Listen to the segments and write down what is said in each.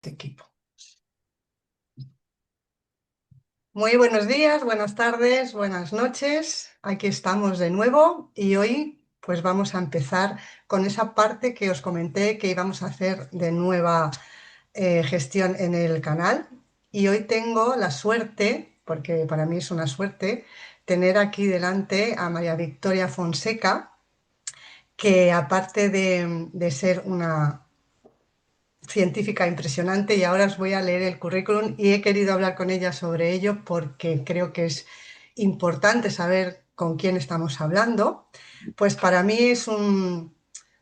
Equipo. Muy buenos días, buenas tardes, buenas noches. Aquí estamos de nuevo y hoy pues vamos a empezar con esa parte que os comenté que íbamos a hacer de nueva gestión en el canal. Y hoy tengo la suerte, porque para mí es una suerte, tener aquí delante a María Victoria Fonseca, que aparte de ser una científica impresionante, y ahora os voy a leer el currículum y he querido hablar con ella sobre ello porque creo que es importante saber con quién estamos hablando. Pues para mí es un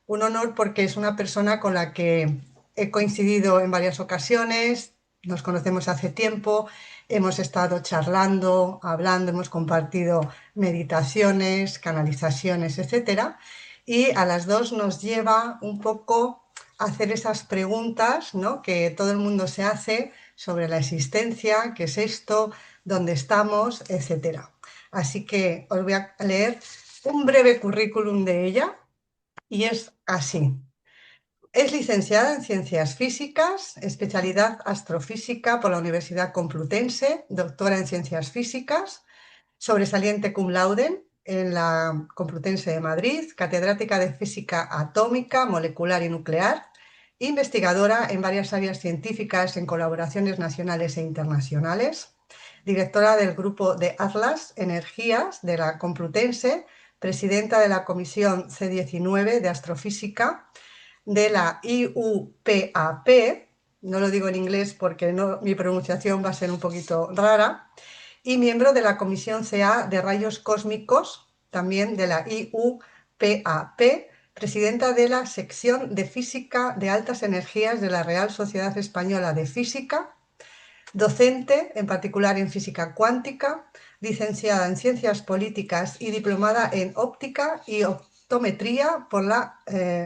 honor porque es una persona con la que he coincidido en varias ocasiones, nos conocemos hace tiempo, hemos estado charlando, hablando, hemos compartido meditaciones, canalizaciones, etcétera, y a las dos nos lleva un poco hacer esas preguntas, ¿no?, que todo el mundo se hace sobre la existencia, qué es esto, dónde estamos, etcétera. Así que os voy a leer un breve currículum de ella y es así. Es licenciada en Ciencias Físicas, especialidad Astrofísica por la Universidad Complutense, doctora en Ciencias Físicas, sobresaliente cum laude en la Complutense de Madrid, catedrática de Física Atómica, Molecular y Nuclear, investigadora en varias áreas científicas en colaboraciones nacionales e internacionales, directora del grupo de Atlas Energías de la Complutense, presidenta de la Comisión C19 de Astrofísica, de la IUPAP, no lo digo en inglés porque no, mi pronunciación va a ser un poquito rara, y miembro de la Comisión CA de Rayos Cósmicos, también de la IUPAP, presidenta de la sección de Física de Altas Energías de la Real Sociedad Española de Física, docente, en particular en física cuántica, licenciada en Ciencias Políticas y diplomada en Óptica y Optometría por la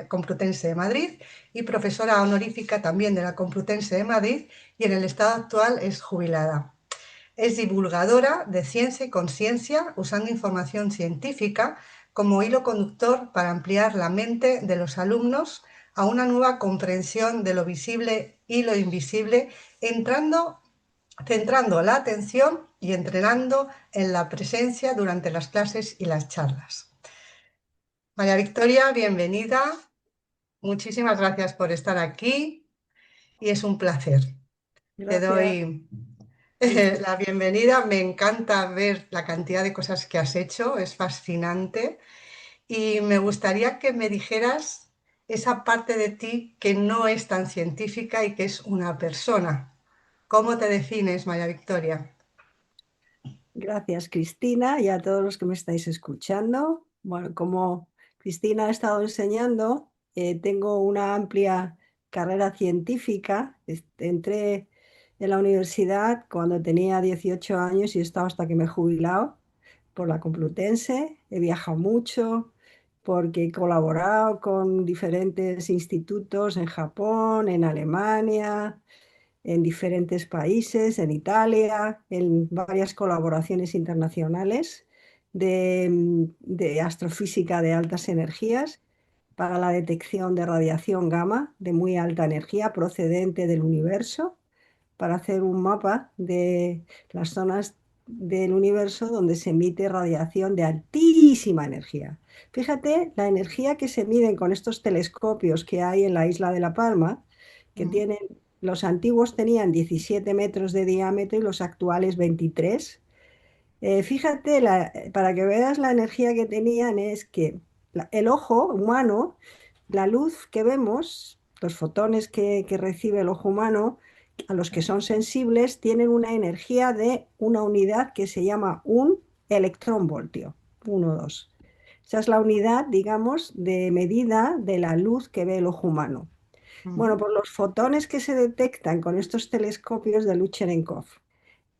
Complutense de Madrid y profesora honorífica también de la Complutense de Madrid, y en el estado actual es jubilada. Es divulgadora de ciencia y conciencia, usando información científica como hilo conductor para ampliar la mente de los alumnos a una nueva comprensión de lo visible y lo invisible, centrando la atención y entrenando en la presencia durante las clases y las charlas. María Victoria, bienvenida. Muchísimas gracias por estar aquí y es un placer. Te Gracias, doy Cristina. la bienvenida. Me encanta ver la cantidad de cosas que has hecho, es fascinante. Y me gustaría que me dijeras esa parte de ti que no es tan científica y que es una persona. ¿Cómo te defines, María Victoria? Gracias, Cristina, y a todos los que me estáis escuchando. Bueno, como Cristina ha estado enseñando, tengo una amplia carrera científica. Entré en la universidad cuando tenía 18 años y he estado hasta que me he jubilado por la Complutense. He viajado mucho porque he colaborado con diferentes institutos en Japón, en Alemania, en diferentes países, en Italia, en varias colaboraciones internacionales de astrofísica de altas energías para la detección de radiación gamma de muy alta energía procedente del universo, para hacer un mapa de las zonas del universo donde se emite radiación de altísima energía. Fíjate la energía que se miden con estos telescopios que hay en la isla de La Palma, que Mm. tienen, los antiguos tenían 17 metros de diámetro y los actuales 23. Fíjate, para que veas la energía que tenían, es que el ojo humano, la luz que vemos, los fotones que recibe el ojo humano, a los que son sensibles, tienen una energía de una unidad que se llama un electronvoltio, 1, 2. Esa es la unidad, digamos, de medida de la luz que ve el ojo humano. Bueno, Ujú. por los fotones que se detectan con estos telescopios de Lucherenkov,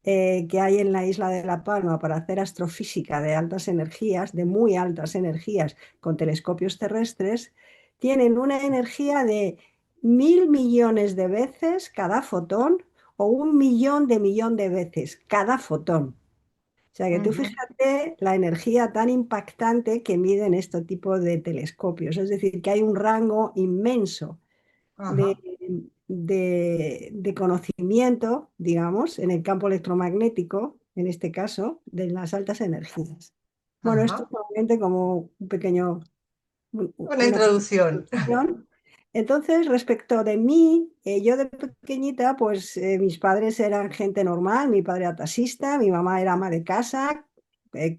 que hay en la isla de La Palma para hacer astrofísica de altas energías, de muy altas energías, con telescopios terrestres, tienen una energía de 1.000 millones de veces cada fotón o 1 millón de veces cada fotón. O sea que tú Ujú. fíjate la energía tan impactante que miden este tipo de telescopios. Es decir, que hay un rango inmenso de, Ajá. de conocimiento, digamos, en el campo electromagnético, en este caso, de las altas energías. Bueno, esto es Ajá. solamente como un pequeño, Una una pequeña introducción. introducción. Entonces, respecto de mí, yo de pequeñita, pues mis padres eran gente normal, mi padre era taxista, mi mamá era ama de casa, eh,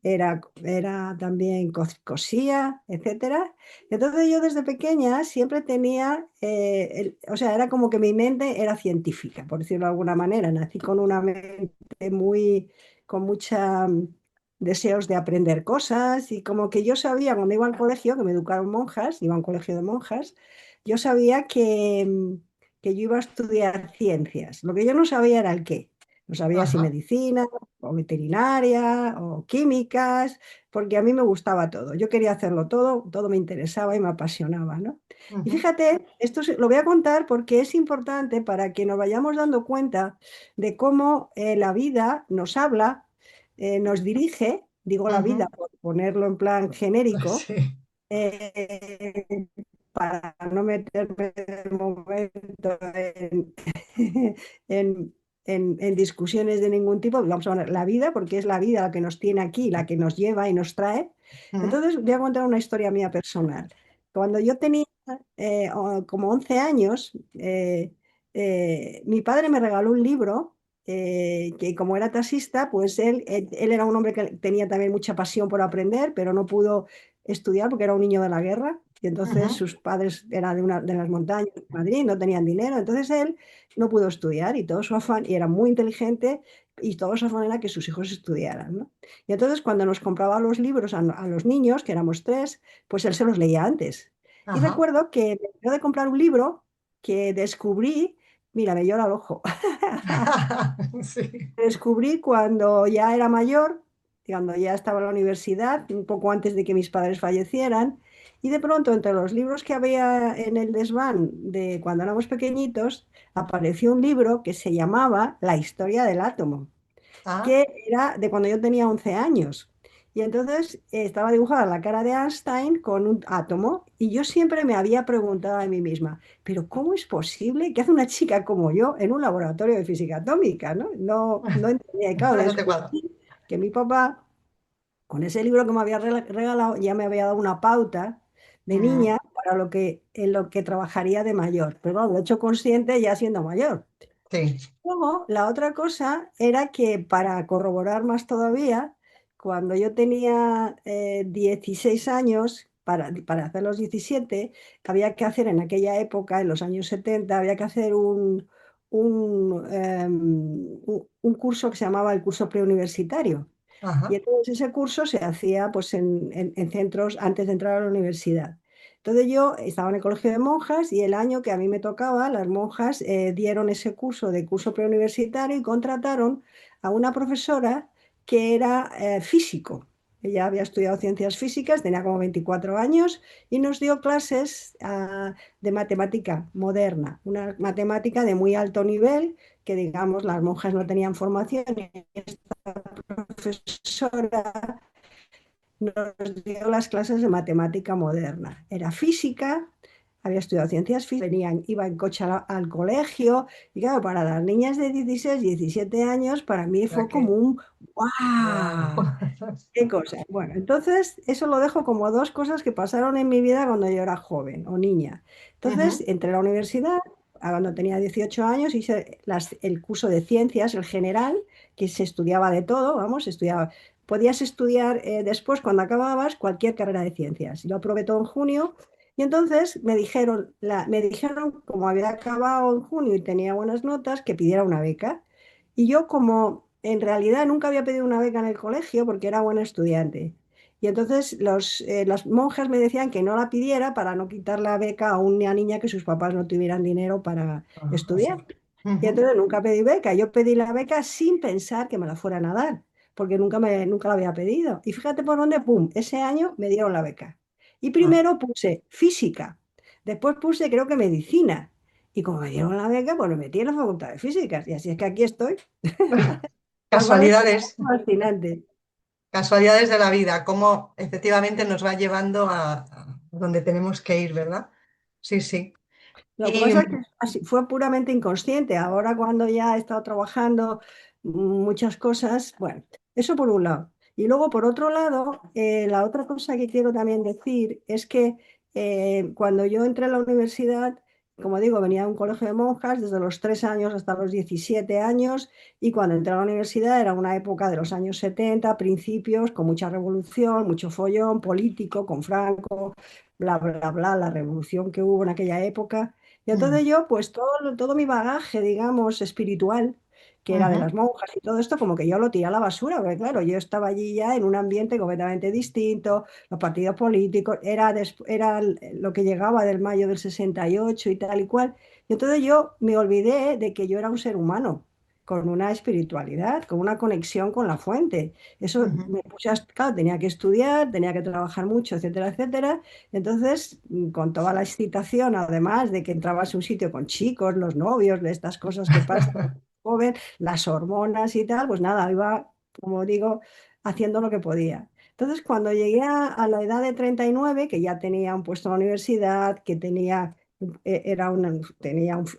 era también cosía, etcétera. Entonces yo desde pequeña siempre tenía, o sea, era como que mi mente era científica, por decirlo de alguna manera. Nací con una mente muy, con mucha deseos de aprender cosas y como que yo sabía cuando iba al colegio, que me educaron monjas, iba a un colegio de monjas, yo sabía que yo iba a estudiar ciencias. Lo que yo no sabía era el qué. No sabía si Ajá. medicina o veterinaria o químicas, porque a mí me gustaba todo. Yo quería hacerlo todo, todo me interesaba y me apasionaba, ¿no? Y Ujú. fíjate, lo voy a contar porque es importante para que nos vayamos dando cuenta de cómo la vida nos habla, nos dirige, digo la vida Ujú. por ponerlo en plan genérico, Sí. eh, para no meterme de momento en, en discusiones de ningún tipo, vamos a ver la vida, porque es la vida la que nos tiene aquí, la que nos lleva y nos trae. Ujú. Entonces, voy a contar una historia mía personal. Cuando yo tenía como 11 años, mi padre me regaló un libro que como era taxista, pues él era un hombre que tenía también mucha pasión por aprender, pero no pudo estudiar porque era un niño de la guerra. Y entonces Ujú. sus padres eran de las montañas de Madrid, no tenían dinero. Entonces él no pudo estudiar y todo su afán, y era muy inteligente, y todo su afán era que sus hijos estudiaran, ¿no? Y entonces cuando nos compraba los libros a los niños, que éramos tres, pues él se los leía antes. Y Ajá. recuerdo que me dio de comprar un libro que descubrí, mira, me llora el ojo. Sí. Descubrí cuando ya era mayor, cuando ya estaba en la universidad, un poco antes de que mis padres fallecieran, y de pronto entre los libros que había en el desván de cuando éramos pequeñitos, apareció un libro que se llamaba La historia del átomo, Ah. que era de cuando yo tenía 11 años. Y entonces estaba dibujada la cara de Einstein con un átomo y yo siempre me había preguntado a mí misma, pero ¿cómo es posible que hace una chica como yo en un laboratorio de física atómica? No entendía. Y claro, No te descubrí cuadro. que mi papá, con ese libro que me había regalado, ya me había dado una pauta de Mm. niña para en lo que trabajaría de mayor. Pero bueno, lo he hecho consciente ya siendo mayor. Sí. Luego, la otra cosa era que para corroborar más todavía, cuando yo tenía 16 años, para hacer los 17, había que hacer en aquella época, en los años 70, había que hacer un curso que se llamaba el curso preuniversitario. Y Ajá. entonces ese curso se hacía pues, en centros antes de entrar a la universidad. Entonces yo estaba en el colegio de monjas y el año que a mí me tocaba, las monjas dieron ese curso de curso preuniversitario y contrataron a una profesora que era físico. Ella había estudiado ciencias físicas, tenía como 24 años y nos dio clases de matemática moderna, una matemática de muy alto nivel que digamos las monjas no tenían formación profesora nos dio las clases de matemática moderna. Era física, había estudiado ciencias físicas, iba en coche al colegio, y claro, para las niñas de 16, 17 años, para mí Ya fue como que. un Wow. ¡guau! ¿Qué cosa? Bueno, entonces eso lo dejo como dos cosas que pasaron en mi vida cuando yo era joven o niña. Entonces, Ujú. entré a la universidad, cuando tenía 18 años, hice el curso de ciencias, el general, que se estudiaba de todo, vamos, estudiaba. Podías estudiar después, cuando acababas, cualquier carrera de ciencias. Yo aprobé todo en junio y entonces me dijeron, como había acabado en junio y tenía buenas notas, que pidiera una beca. Y yo como en realidad nunca había pedido una beca en el colegio porque era buena estudiante. Y entonces las monjas me decían que no la pidiera para no quitar la beca a una niña que sus papás no tuvieran dinero para Ah, estudiar. Y ujú. entonces nunca pedí beca. Yo pedí la beca sin pensar que me la fueran a dar, porque nunca la había pedido. Y fíjate por dónde, pum, ese año me dieron la beca. Y Ah. primero puse física, después puse creo que medicina. Y como me dieron la beca, pues me metí en la facultad de físicas. Y así es que aquí estoy. Lo cual es Casualidades. fascinante. Casualidades de la vida, cómo efectivamente nos va llevando a donde tenemos que ir, ¿verdad? Sí, sí. Lo que Y, pasa es que fue puramente inconsciente. Ahora cuando ya he estado trabajando muchas cosas, bueno, eso por un lado. Y luego por otro lado, la otra cosa que quiero también decir es que cuando yo entré a la universidad, como digo, venía de un colegio de monjas desde los 3 años hasta los 17 años y cuando entré a la universidad era una época de los años 70 principios, con mucha revolución, mucho follón político, con Franco, bla, bla, bla, la revolución que hubo en aquella época. Y mm, entonces yo, pues todo mi bagaje, digamos, espiritual, que era de ujú, las monjas y todo esto, como que yo lo tiré a la basura, porque claro, yo estaba allí ya en un ambiente completamente distinto, los partidos políticos, era lo que llegaba del mayo del 68 y tal y cual. Y entonces yo me olvidé de que yo era un ser humano, con una espiritualidad, con una conexión con la fuente. Eso ujú, me puse claro, tenía que estudiar, tenía que trabajar mucho, etcétera, etcétera. Entonces, con toda la excitación, además de que entrabas a un sitio con chicos, los novios, de estas cosas que pasan joven, las hormonas y tal, pues nada, iba, como digo, haciendo lo que podía. Entonces, cuando llegué a la edad de 39, que ya tenía un puesto en la universidad, que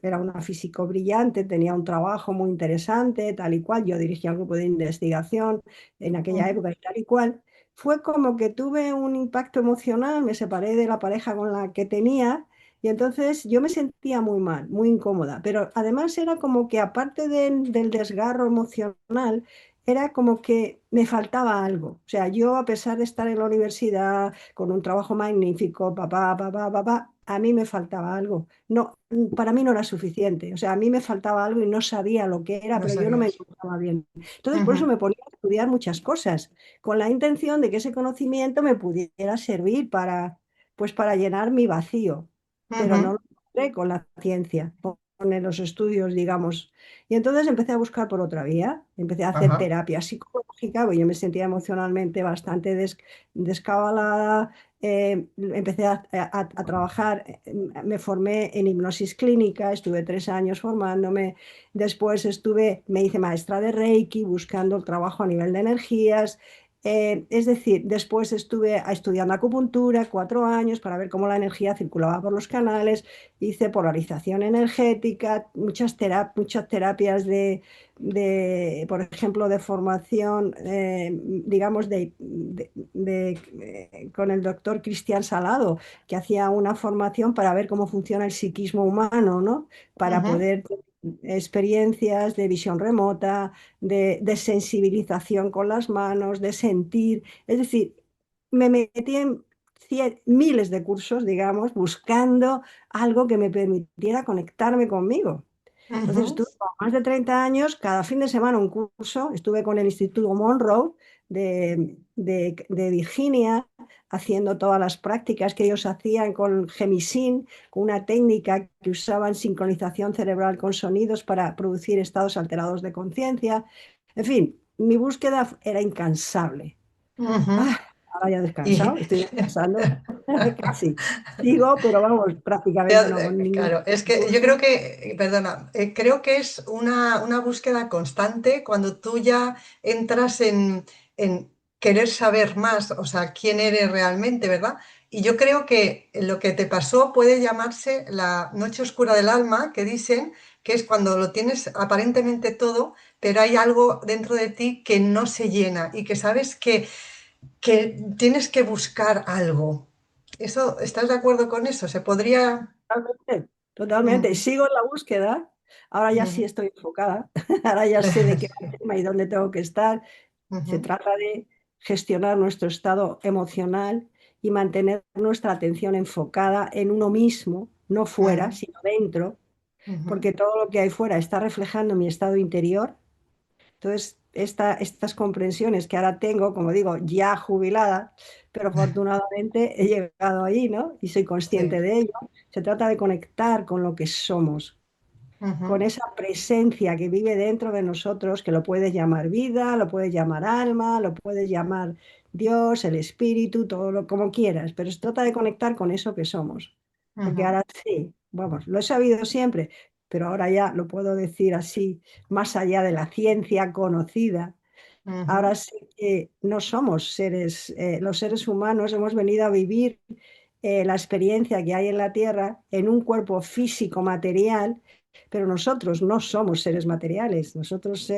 era una físico brillante, tenía un trabajo muy interesante, tal y cual, yo dirigía un grupo de investigación en aquella ujú, época y tal y cual, fue como que tuve un impacto emocional, me separé de la pareja con la que tenía y entonces yo me sentía muy mal, muy incómoda, pero además era como que aparte del desgarro emocional, era como que me faltaba algo. O sea, yo a pesar de estar en la universidad con un trabajo magnífico, papá, papá, papá, a mí me faltaba algo. No, para mí no era suficiente. O sea, a mí me faltaba algo y no sabía lo que era, no pero yo no me sabías. encontraba bien. Entonces, por eso Ujú, me ponía a estudiar muchas cosas, con la intención de que ese conocimiento me pudiera servir para, pues, para llenar mi vacío, pero no ujú, lo encontré con la ciencia, con los estudios, digamos. Y entonces empecé a buscar por otra vía, empecé a hacer ajá, terapia psicológica, porque yo me sentía emocionalmente bastante descabalada, empecé a trabajar, me formé en hipnosis clínica, estuve 3 años formándome, después me hice maestra de Reiki, buscando el trabajo a nivel de energías. Es decir, después estuve estudiando acupuntura 4 años para ver cómo la energía circulaba por los canales, hice polarización energética, muchas terapias por ejemplo, de formación, digamos, con el doctor Cristian Salado, que hacía una formación para ver cómo funciona el psiquismo humano, ¿no? Para ujú, poder experiencias de visión remota, de sensibilización con las manos, de sentir. Es decir, me metí en miles de cursos, digamos, buscando algo que me permitiera conectarme conmigo. Entonces ujú, estuve con más de 30 años, cada fin de semana un curso, estuve con el Instituto Monroe de Virginia, haciendo todas las prácticas que ellos hacían con Gemisin, con una técnica que usaban sincronización cerebral con sonidos para producir estados alterados de conciencia. En fin, mi búsqueda era incansable. ujú. Ah, ahora ya he Y descansado, estoy descansando casi. Sigo, pero vamos, prácticamente no con ningún claro, es que yo creo curso. que, perdona, creo que es una búsqueda constante cuando tú ya entras en querer saber más, o sea, quién eres realmente, ¿verdad? Y yo creo que lo que te pasó puede llamarse la noche oscura del alma, que dicen que es cuando lo tienes aparentemente todo, pero hay algo dentro de ti que no se llena y que sabes que tienes que buscar algo. Eso, ¿estás de acuerdo con eso? Se podría... Totalmente, totalmente. Ujú, Sigo en la búsqueda. Ahora ya sí ujú, estoy enfocada. Ahora ya sé de qué va el tema y dónde tengo que estar. Se ujú, trata de gestionar nuestro estado emocional y mantener nuestra atención enfocada en uno mismo, no fuera, ujú, sino dentro, ujú. porque todo lo que hay fuera está reflejando mi estado interior. Entonces, estas comprensiones que ahora tengo, como digo, ya jubilada, pero afortunadamente he llegado ahí, ¿no? Y soy consciente Sí. de ello. Se trata de conectar con lo que somos, con Ujú, esa presencia que vive dentro de nosotros, que lo puedes llamar vida, lo puedes llamar alma, lo puedes llamar Dios, el espíritu, todo lo como quieras, pero se trata de conectar con eso que somos. Porque ujú, ahora sí, vamos, lo he sabido siempre, pero ahora ya lo puedo decir así, más allá de la ciencia conocida. Ahora ujú, sí que no somos seres, los seres humanos hemos venido a vivir la experiencia que hay en la Tierra en un cuerpo físico material, pero nosotros no somos seres materiales, nosotros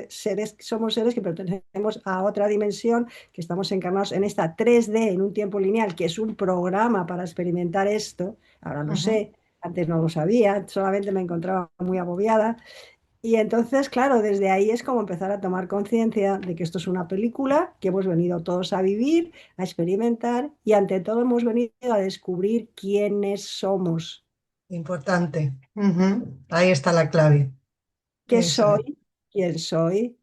somos seres que pertenecemos a otra dimensión, que estamos encarnados en esta 3D, en un tiempo lineal, que es un programa para experimentar esto. Ahora lo ujú. sé, antes no lo sabía, solamente me encontraba muy agobiada. Y entonces, claro, desde ahí es como empezar a tomar conciencia de que esto es una película que hemos venido todos a vivir, a experimentar y ante todo hemos venido a descubrir quiénes somos, Importante. Ujú. Ahí está la clave. qué Eso es. soy, quién soy.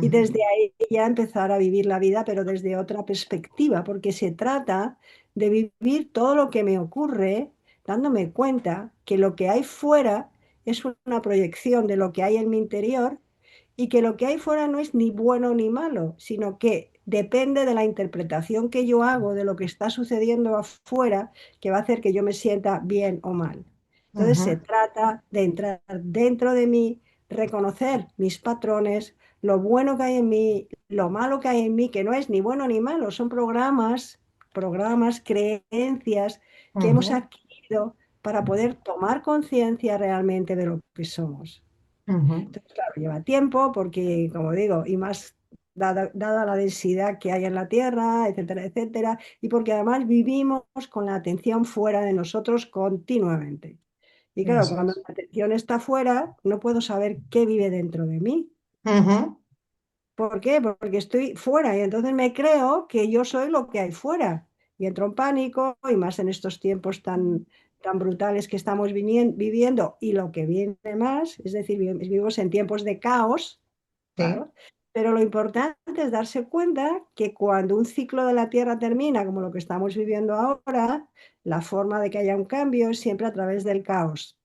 Y Ujú, desde ahí ya empezar a vivir la vida, pero desde otra perspectiva, porque se trata de vivir todo lo que me ocurre, dándome cuenta que lo que hay fuera es una proyección de lo que hay en mi interior y que lo que hay fuera no es ni bueno ni malo, sino que depende de la interpretación que yo hago de lo que está sucediendo afuera, que va a hacer que yo me sienta bien o mal. Entonces se ujú, trata de entrar dentro de mí, reconocer mis patrones, lo bueno que hay en mí, lo malo que hay en mí, que no es ni bueno ni malo, son programas, creencias que hemos ujú, adquirido para poder tomar conciencia realmente de lo que somos. ujú. Entonces, claro, lleva tiempo porque, como digo, y más dada la densidad que hay en la Tierra, etcétera, etcétera, y porque además vivimos con la atención fuera de nosotros continuamente. Y claro, Eso cuando es. la atención está fuera, no puedo saber qué vive dentro de mí. Ujú, ¿Por qué? Porque estoy fuera y entonces me creo que yo soy lo que hay fuera. Y entro en pánico, y más en estos tiempos tan brutales que estamos viviendo y lo que viene más, es decir, vivimos en tiempos de caos, sí. claro, pero lo importante es darse cuenta que cuando un ciclo de la Tierra termina, como lo que estamos viviendo ahora, la forma de que haya un cambio es siempre a través del caos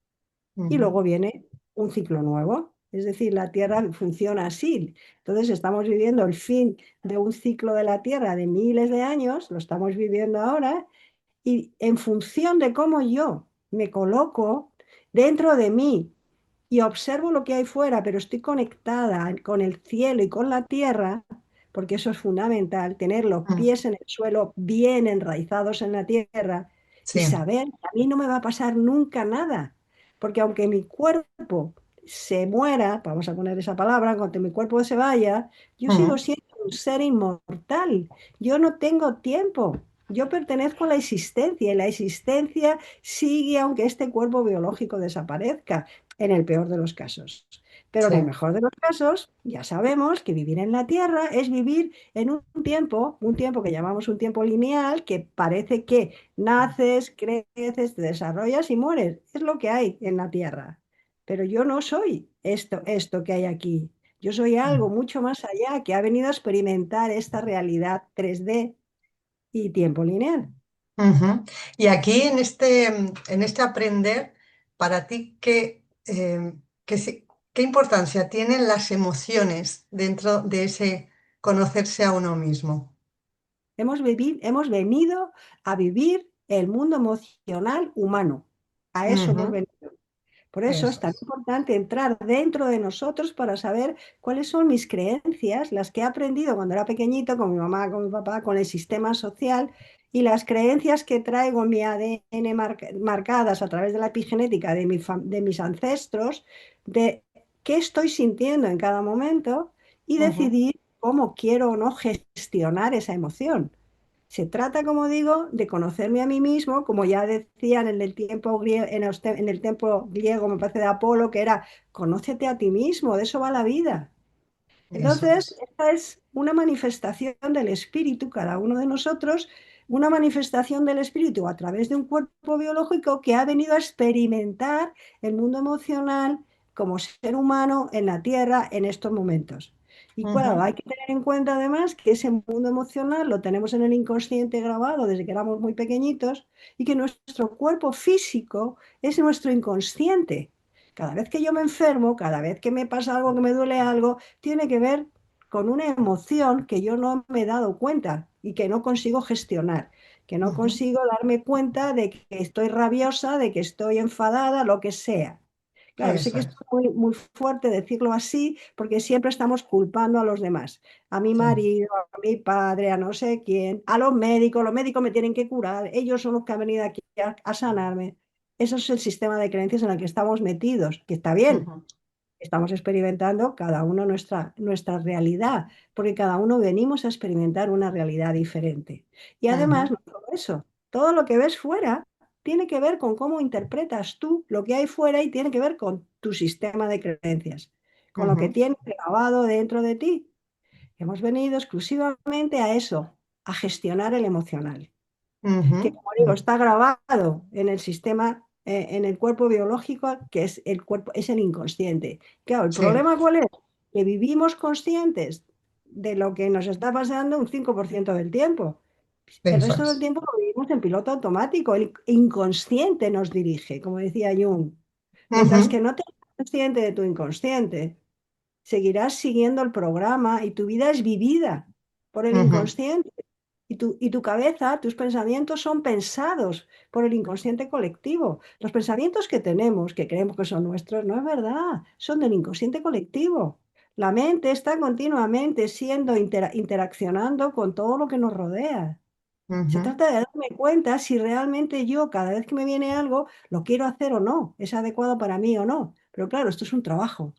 y Ujú, luego viene un ciclo nuevo. Es decir, la Tierra funciona así. Entonces estamos viviendo el fin de un ciclo de la Tierra de miles de años, lo estamos viviendo ahora, y en función de cómo yo me coloco dentro de mí y observo lo que hay fuera, pero estoy conectada con el cielo y con la tierra, porque eso es fundamental, tener los mm, pies en el suelo bien enraizados en la tierra y sí. saber que a mí no me va a pasar nunca nada, porque aunque mi cuerpo se muera, vamos a poner esa palabra, cuando mi cuerpo se vaya, yo sigo Ujú, siendo un ser inmortal, yo no tengo tiempo. Yo pertenezco a la existencia y la existencia sigue aunque este cuerpo biológico desaparezca en el peor de los casos. Pero en el sí. mejor de los casos, ya sabemos que vivir en la Tierra es vivir en un tiempo que llamamos un tiempo lineal, que parece que naces, creces, te desarrollas y mueres. Es lo que hay en la Tierra. Pero yo no soy esto que hay aquí. Yo soy algo mucho más allá, que ha venido a experimentar esta realidad 3D y tiempo lineal. Ujú. Y aquí en este aprender, para ti, ¿qué importancia tienen las emociones dentro de ese conocerse a uno mismo? Hemos venido a vivir el mundo emocional humano. A eso hemos Ujú, venido. Por eso es eso tan es. importante entrar dentro de nosotros para saber cuáles son mis creencias, las que he aprendido cuando era pequeñito, con mi mamá, con mi papá, con el sistema social, y las creencias que traigo en mi ADN marcadas a través de la epigenética de mis ancestros, de qué estoy sintiendo en cada momento y Ujú, decidir cómo quiero o no gestionar esa emoción. Se trata, como digo, de conocerme a mí mismo, como ya decían en el tiempo griego, en el tiempo griego, me parece de Apolo, que era conócete a ti mismo, de eso va la vida. eso Entonces, es. esta es una manifestación del espíritu, cada uno de nosotros, una manifestación del espíritu a través de un cuerpo biológico que ha venido a experimentar el mundo emocional como ser humano en la Tierra en estos momentos. Y claro, Ujú, hay que tener en cuenta además que ese mundo emocional lo tenemos en el inconsciente grabado desde que éramos muy pequeñitos y que nuestro cuerpo físico es nuestro inconsciente. Cada vez que yo me enfermo, cada vez que me pasa algo, que me duele algo, tiene que ver con una emoción que yo no me he dado cuenta y que no consigo gestionar, que no ujú, consigo darme cuenta de que estoy rabiosa, de que estoy enfadada, lo que sea. Claro, sé eso que es es. muy, muy fuerte decirlo así porque siempre estamos culpando a los demás, a mi Sí. marido, a mi padre, a no sé quién, a los médicos me tienen que curar, ellos son los que han venido aquí a sanarme. Eso es el sistema de creencias en el que estamos metidos, que está bien. ujú, Estamos experimentando cada uno nuestra realidad, porque cada uno venimos a experimentar una realidad diferente. Y además, ujú, no solo eso, todo lo que ves fuera tiene que ver con cómo interpretas tú lo que hay fuera y tiene que ver con tu sistema de creencias, con lo que ujú, tienes grabado dentro de ti. Hemos venido exclusivamente a eso, a gestionar el emocional que ujú, como digo, está grabado en el sistema, en el cuerpo biológico, que es el cuerpo, es el inconsciente. Claro, el sí, problema ¿cuál es? Que vivimos conscientes de lo que nos está pasando un 5% del tiempo. El eso resto del es. tiempo lo vivimos en piloto automático, el inconsciente nos dirige, como decía Jung. Mientras que Ujú, no te eres consciente de tu inconsciente, seguirás siguiendo el programa y tu vida es vivida por el ujú, inconsciente. Y tu cabeza, tus pensamientos son pensados por el inconsciente colectivo. Los pensamientos que tenemos, que creemos que son nuestros, no es verdad, son del inconsciente colectivo. La mente está continuamente siendo interaccionando con todo lo que nos rodea. Se ujú. trata de darme cuenta si realmente yo, cada vez que me viene algo, lo quiero hacer o no, es adecuado para mí o no. Pero claro, esto es un trabajo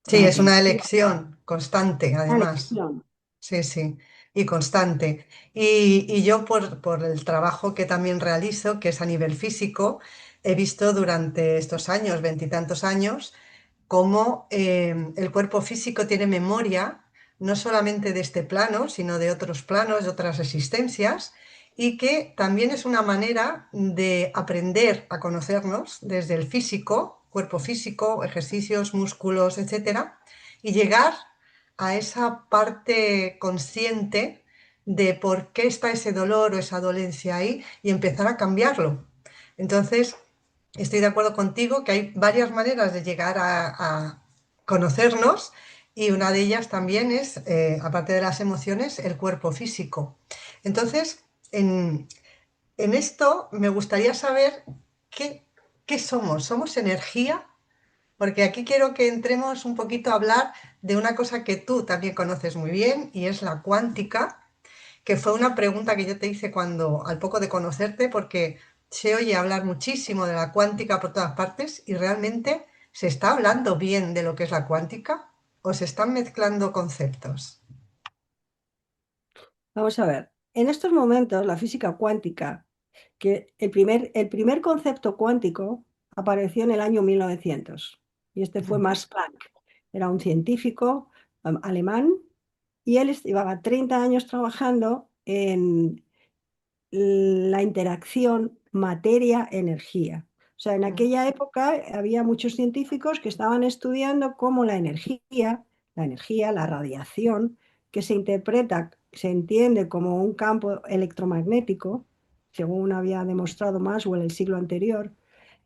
Sí, es una continuo, elección constante, una además. lección. Sí, sí, y constante. Y yo por el trabajo que también realizo, que es a nivel físico, he visto durante estos años, veintitantos años, cómo el cuerpo físico tiene memoria, no solamente de este plano, sino de otros planos, de otras existencias, y que también es una manera de aprender a conocernos desde el físico, cuerpo físico, ejercicios, músculos, etcétera, y llegar a esa parte consciente de por qué está ese dolor o esa dolencia ahí y empezar a cambiarlo. Entonces, estoy de acuerdo contigo que hay varias maneras de llegar a conocernos y una de ellas también es, aparte de las emociones, el cuerpo físico. Entonces, en, en esto me gustaría saber qué, qué somos. ¿Somos energía? Porque aquí quiero que entremos un poquito a hablar de una cosa que tú también conoces muy bien y es la cuántica, que fue una pregunta que yo te hice cuando, al poco de conocerte, porque se oye hablar muchísimo de la cuántica por todas partes y realmente se está hablando bien de lo que es la cuántica o se están mezclando conceptos. Vamos a ver, en estos momentos la física cuántica, que el primer concepto cuántico apareció en el año 1900 y este fue Ujú, Max Planck, era un científico alemán y él llevaba 30 años trabajando en la interacción materia-energía. O sea, en ujú, aquella época había muchos científicos que estaban estudiando cómo la radiación, que se interpreta, se entiende como un campo electromagnético, según había demostrado Maxwell el siglo anterior.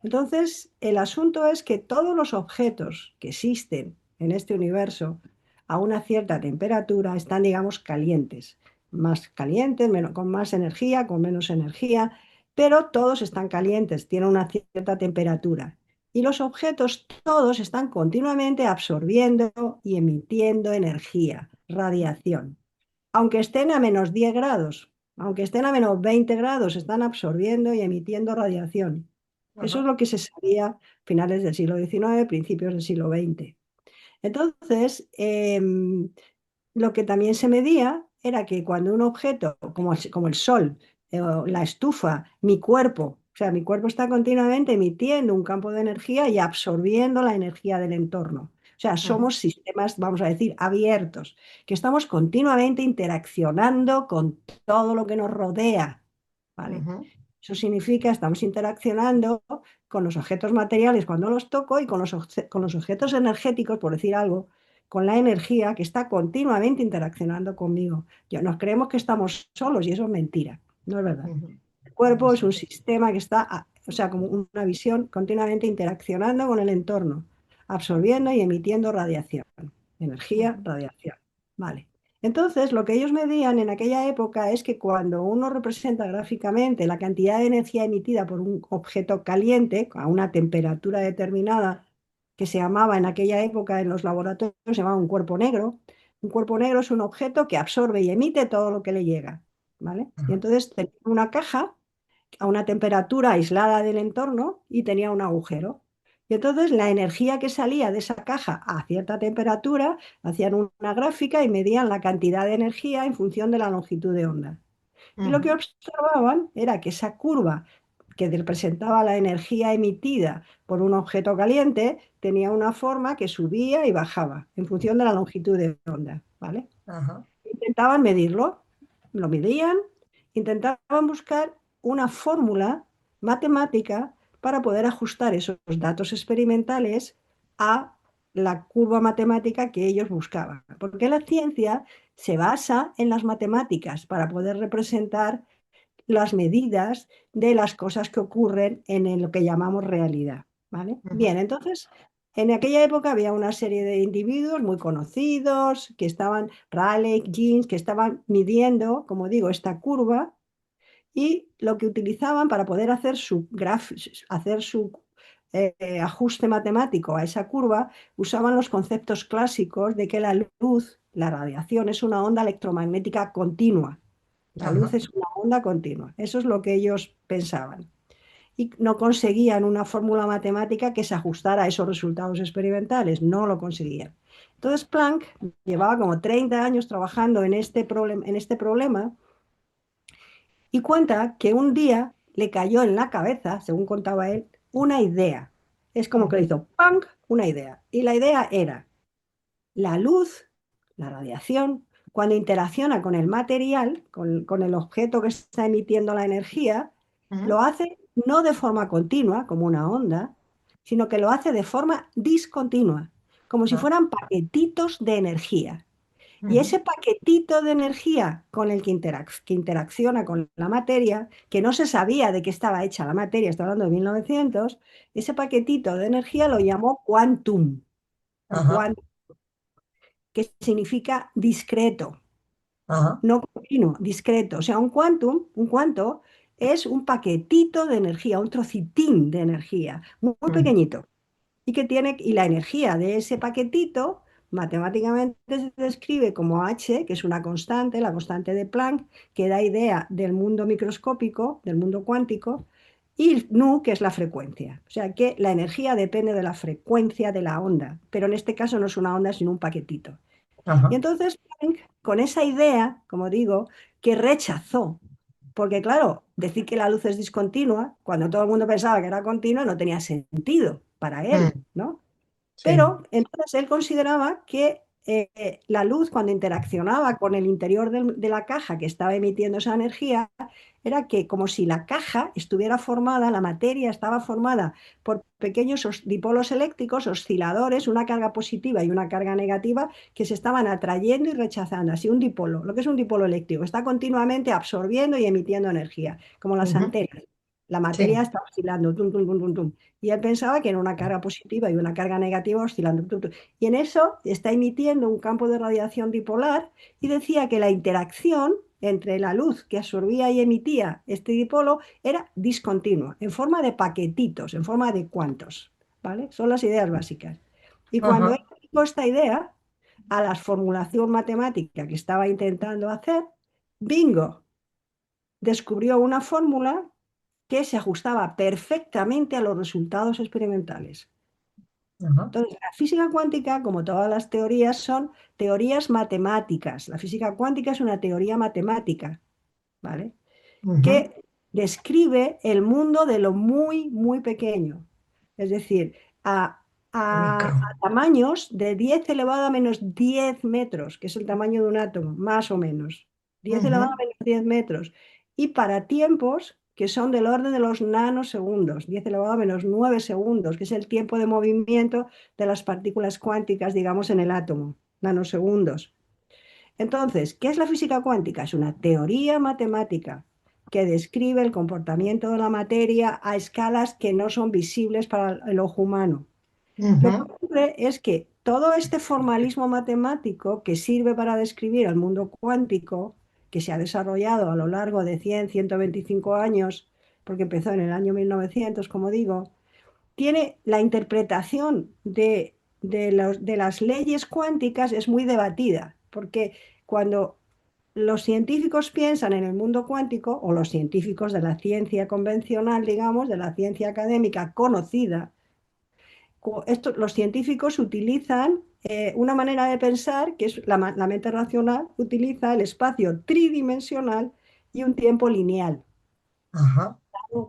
Entonces, el asunto es que todos los objetos que existen en este universo a una cierta temperatura están, digamos, calientes, más calientes, con más energía, con menos energía, pero todos están calientes, tienen una cierta temperatura. Y los objetos todos están continuamente absorbiendo y emitiendo energía, radiación. Aunque estén a menos 10 grados, aunque estén a menos 20 grados, están absorbiendo y emitiendo radiación. Eso es ajá, lo que se sabía a finales del siglo XIX, principios del siglo XX. Entonces, lo que también se medía era que cuando un objeto, como el sol, o la estufa, mi cuerpo, o sea, mi cuerpo está continuamente emitiendo un campo de energía y absorbiendo la energía del entorno. O sea, ujú, somos sistemas, vamos a decir, abiertos, que estamos continuamente interaccionando con todo lo que nos rodea, ¿vale? ujú, Eso significa, estamos interaccionando con los objetos materiales cuando los toco y con los objetos energéticos, por decir algo, con la energía que está continuamente interaccionando conmigo. Ya nos creemos que estamos solos y eso es mentira, no es verdad. ujú. El cuerpo es Eso un es. sistema que está, o sea, como una visión continuamente interaccionando con el entorno, absorbiendo y emitiendo radiación, energía, Ujú, radiación. Vale. Entonces, lo que ellos medían en aquella época es que cuando uno representa gráficamente la cantidad de energía emitida por un objeto caliente a una temperatura determinada, que se llamaba en aquella época en los laboratorios, se llamaba un cuerpo negro. Un cuerpo negro es un objeto que absorbe y emite todo lo que le llega, ¿vale? Y ajá, entonces tenía una caja a una temperatura aislada del entorno y tenía un agujero. Y entonces la energía que salía de esa caja a cierta temperatura, hacían una gráfica y medían la cantidad de energía en función de la longitud de onda. Y lo que ujú, observaban era que esa curva que representaba la energía emitida por un objeto caliente tenía una forma que subía y bajaba en función de la longitud de onda, ¿vale? ajá, Intentaban medirlo, lo medían, intentaban buscar una fórmula matemática para poder ajustar esos datos experimentales a la curva matemática que ellos buscaban. Porque la ciencia se basa en las matemáticas para poder representar las medidas de las cosas que ocurren en lo que llamamos realidad, ¿vale? ujú, Bien, entonces, en aquella época había una serie de individuos muy conocidos que estaban, Raleigh, Jeans, que estaban midiendo, como digo, esta curva y lo que utilizaban para poder hacer hacer su ajuste matemático a esa curva, usaban los conceptos clásicos de que la luz, la radiación, es una onda electromagnética continua. La luz ajá, es una onda continua. Eso es lo que ellos pensaban. Y no conseguían una fórmula matemática que se ajustara a esos resultados experimentales. No lo conseguían. Entonces Planck llevaba como 30 años trabajando en este problema y cuenta que un día le cayó en la cabeza, según contaba él, una idea. Es como que le ujú, hizo ¡pam! Una idea. Y la idea era, la luz, la radiación, cuando interacciona con el material, con el objeto que está emitiendo la energía, lo ujú, hace no de forma continua, como una onda, sino que lo hace de forma discontinua, como si ah, fueran paquetitos de energía. Y ujú, ese paquetito de energía con el que interacciona con la materia, que no se sabía de qué estaba hecha la materia, estoy hablando de 1900, ese paquetito de energía lo llamó quantum, o ajá, que significa discreto, ajá, no continuo, discreto. O sea, un cuanto es un paquetito de energía, un trocitín de energía, muy ujú, pequeñito. Y la energía de ese paquetito matemáticamente se describe como H, que es una constante, la constante de Planck, que da idea del mundo microscópico, del mundo cuántico, y nu, que es la frecuencia. O sea que la energía depende de la frecuencia de la onda, pero en este caso no es una onda, sino un paquetito. Y ajá, entonces Planck, con esa idea, como digo, que rechazó, porque claro, decir que la luz es discontinua, cuando todo el mundo pensaba que era continua, no tenía sentido para él, mm, ¿no? sí, Pero entonces él consideraba que la luz, cuando interaccionaba con el interior de la caja que estaba emitiendo esa energía, era que como si la caja estuviera formada, la materia estaba formada por pequeños dipolos eléctricos, osciladores, una carga positiva y una carga negativa que se estaban atrayendo y rechazando. Así un dipolo, lo que es un dipolo eléctrico, está continuamente absorbiendo y emitiendo energía, como las ujú, antenas. La materia sí, está oscilando, tum, tum, tum, tum, tum. Y él pensaba que era una carga positiva y una carga negativa oscilando. Tum, tum. Y en eso está emitiendo un campo de radiación dipolar y decía que la interacción entre la luz que absorbía y emitía este dipolo era discontinua, en forma de paquetitos, en forma de cuantos, ¿vale? Son las ideas básicas. Y cuando él ajá, aplicó esta idea a la formulación matemática que estaba intentando hacer, bingo, descubrió una fórmula que se ajustaba perfectamente a los resultados experimentales. ajá, Entonces, la física cuántica, como todas las teorías, son teorías matemáticas. La física cuántica es una teoría matemática, ¿vale? ujú, Que describe el mundo de lo muy, muy pequeño. Es decir, micro, a tamaños de 10 elevado a menos 10 metros, que es el tamaño de un átomo, más o menos. 10 elevado a ujú, menos 10 metros. Y para tiempos que son del orden de los nanosegundos, 10 elevado a menos 9 segundos, que es el tiempo de movimiento de las partículas cuánticas, digamos, en el átomo, nanosegundos. Entonces, ¿qué es la física cuántica? Es una teoría matemática que describe el comportamiento de la materia a escalas que no son visibles para el ojo humano. Lo que ujú, ocurre es que todo este formalismo matemático que sirve para describir el mundo cuántico, que se ha desarrollado a lo largo de 100, 125 años, porque empezó en el año 1900, como digo, tiene la interpretación de las leyes cuánticas es muy debatida, porque cuando los científicos piensan en el mundo cuántico, o los científicos de la ciencia convencional, digamos, de la ciencia académica conocida, los científicos utilizan una manera de pensar, que es la mente racional, utiliza el espacio tridimensional y un tiempo lineal, Ajá.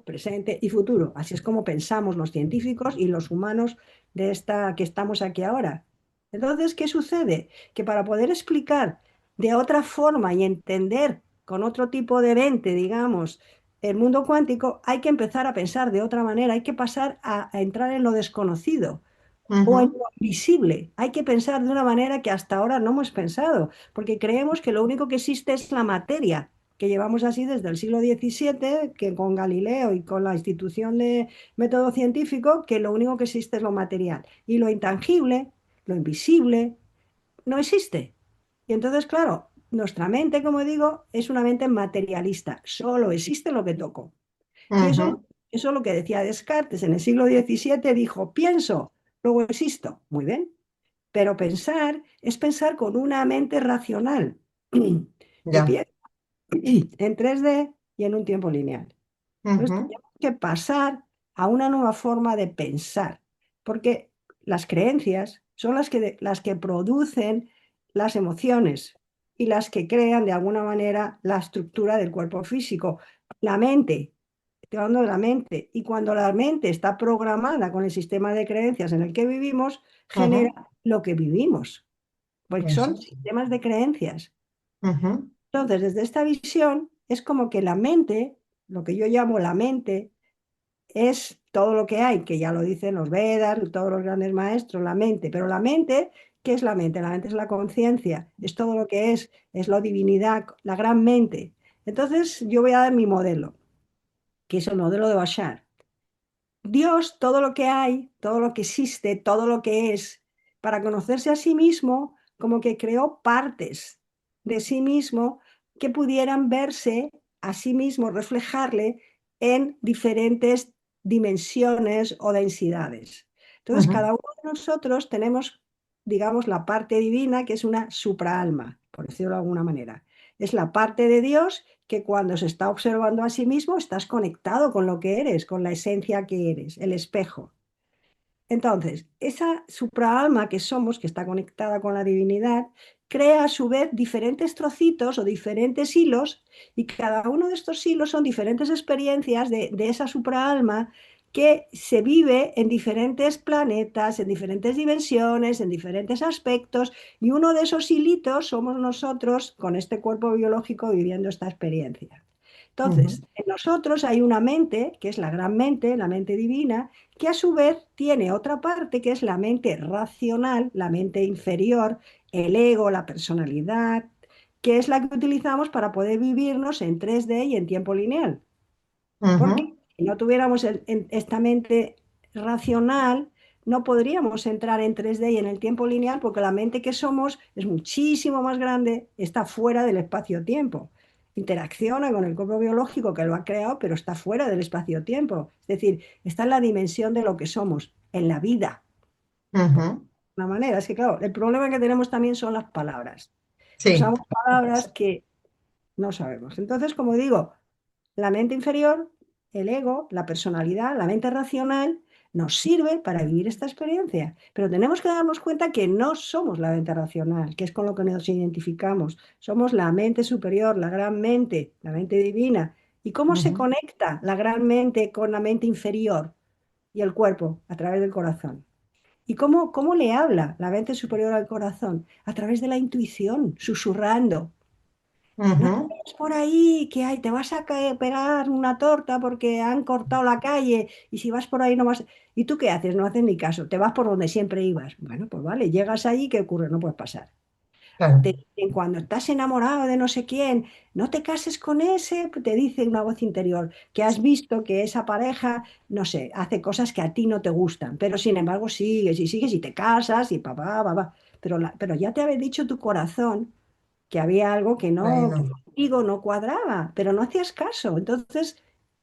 presente y futuro. Así es como pensamos los científicos y los humanos de esta que estamos aquí ahora. Entonces, ¿qué sucede? Que para poder explicar de otra forma y entender con otro tipo de mente, digamos, el mundo cuántico, hay que empezar a pensar de otra manera, hay que pasar a entrar en lo desconocido o en Ujú, lo invisible. Hay que pensar de una manera que hasta ahora no hemos pensado, porque creemos que lo único que existe es la materia, que llevamos así desde el siglo XVII, que con Galileo y con la institución de método científico, que lo único que existe es lo material. Y lo intangible, lo invisible, no existe. Y entonces, claro, nuestra mente, como digo, es una mente materialista. Solo existe lo que toco. Y ujú, eso es lo que decía Descartes en el siglo XVII, dijo, pienso, luego existo. Muy bien, pero pensar es pensar con una mente racional, que ya. piensa en 3D y en un tiempo lineal. Entonces Ujú, tenemos que pasar a una nueva forma de pensar, porque las creencias son las que producen las emociones y las que crean de alguna manera la estructura del cuerpo físico. La mente, estoy hablando de la mente, y cuando la mente está programada con el sistema de creencias en el que vivimos, genera ujú, lo que vivimos, porque eso. son sistemas de creencias. Ujú, Entonces, desde esta visión, es como que la mente, lo que yo llamo la mente, es todo lo que hay, que ya lo dicen los Vedas, todos los grandes maestros, la mente. Pero la mente, ¿qué es la mente? La mente es la conciencia, es todo lo que es la divinidad, la gran mente. Entonces, yo voy a dar mi modelo, que es el modelo de Bashar. Dios, todo lo que hay, todo lo que existe, todo lo que es, para conocerse a sí mismo, como que creó partes de sí mismo que pudieran verse a sí mismo, reflejarle en diferentes dimensiones o densidades. Entonces, ujú, cada uno de nosotros tenemos, digamos, la parte divina, que es una supraalma, por decirlo de alguna manera. Es la parte de Dios que cuando se está observando a sí mismo estás conectado con lo que eres, con la esencia que eres, el espejo. Entonces, esa supraalma que somos, que está conectada con la divinidad, crea a su vez diferentes trocitos o diferentes hilos, y cada uno de estos hilos son diferentes experiencias de esa supraalma que se vive en diferentes planetas, en diferentes dimensiones, en diferentes aspectos, y uno de esos hilitos somos nosotros con este cuerpo biológico viviendo esta experiencia. ujú, Entonces, en nosotros hay una mente, que es la mente divina, que a su vez tiene otra parte que es la mente racional, la mente inferior, el ego, la personalidad, que es la que utilizamos para poder vivirnos en 3D y en tiempo lineal. Porque ujú, si no tuviéramos esta mente racional, no podríamos entrar en 3D y en el tiempo lineal porque la mente que somos es muchísimo más grande, está fuera del espacio-tiempo. Interacciona con el cuerpo biológico que lo ha creado, pero está fuera del espacio-tiempo. Es decir, está en la dimensión de lo que somos, en la vida. Por ujú. una manera, es que claro, el problema que tenemos también son las palabras. Sí. Usamos palabras que no sabemos. Entonces, como digo, la mente inferior, el ego, la personalidad, la mente racional, nos sirve para vivir esta experiencia. Pero tenemos que darnos cuenta que no somos la mente racional, que es con lo que nos identificamos. Somos la mente superior, la gran mente, la mente divina. ¿Y cómo se Ujú, conecta la gran mente con la mente inferior y el cuerpo? A través del corazón. ¿Y cómo le habla la mente superior al corazón? A través de la intuición, susurrando. No te ujú. vayas por ahí, que te vas a pegar una torta porque han cortado la calle y si vas por ahí no vas... ¿Y tú qué haces? No haces ni caso, te vas por donde siempre ibas. Bueno, pues vale, llegas allí, ¿qué ocurre? No puedes pasar. Claro. Te dicen, cuando estás enamorado de no sé quién, no te cases con ese, te dice una voz interior, que has visto que esa pareja, no sé, hace cosas que a ti no te gustan, pero sin embargo sigues y te casas y papá, papá. Pero ya te había dicho tu corazón que había algo Ahí que no. contigo no cuadraba, pero no hacías caso. Entonces,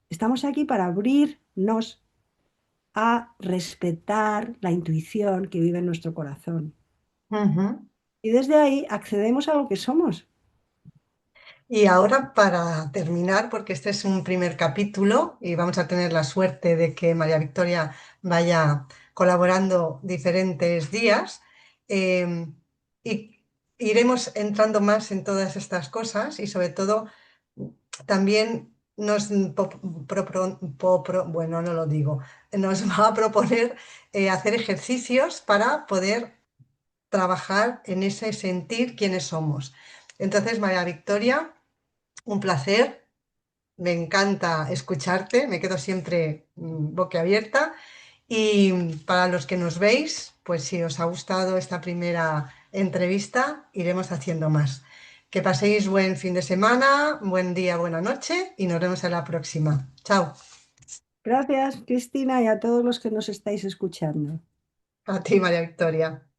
estamos aquí para abrirnos a respetar la intuición que vive en nuestro corazón. Ujú. Y desde ahí accedemos a lo que somos. Y ahora para terminar, porque este es un primer capítulo y vamos a tener la suerte de que María Victoria vaya colaborando diferentes días, eh, y iremos entrando más en todas estas cosas y sobre todo también nos, bueno, no lo digo, nos va a proponer hacer ejercicios para poder trabajar en ese sentir quiénes somos. Entonces, María Victoria, un placer, me encanta escucharte, me quedo siempre boquiabierta y para los que nos veis, pues si os ha gustado esta primera entrevista, iremos haciendo más. Que paséis buen fin de semana, buen día, buena noche y nos vemos en la próxima. Chao. Gracias, Cristina, y a todos los que nos estáis escuchando. A ti, María Victoria.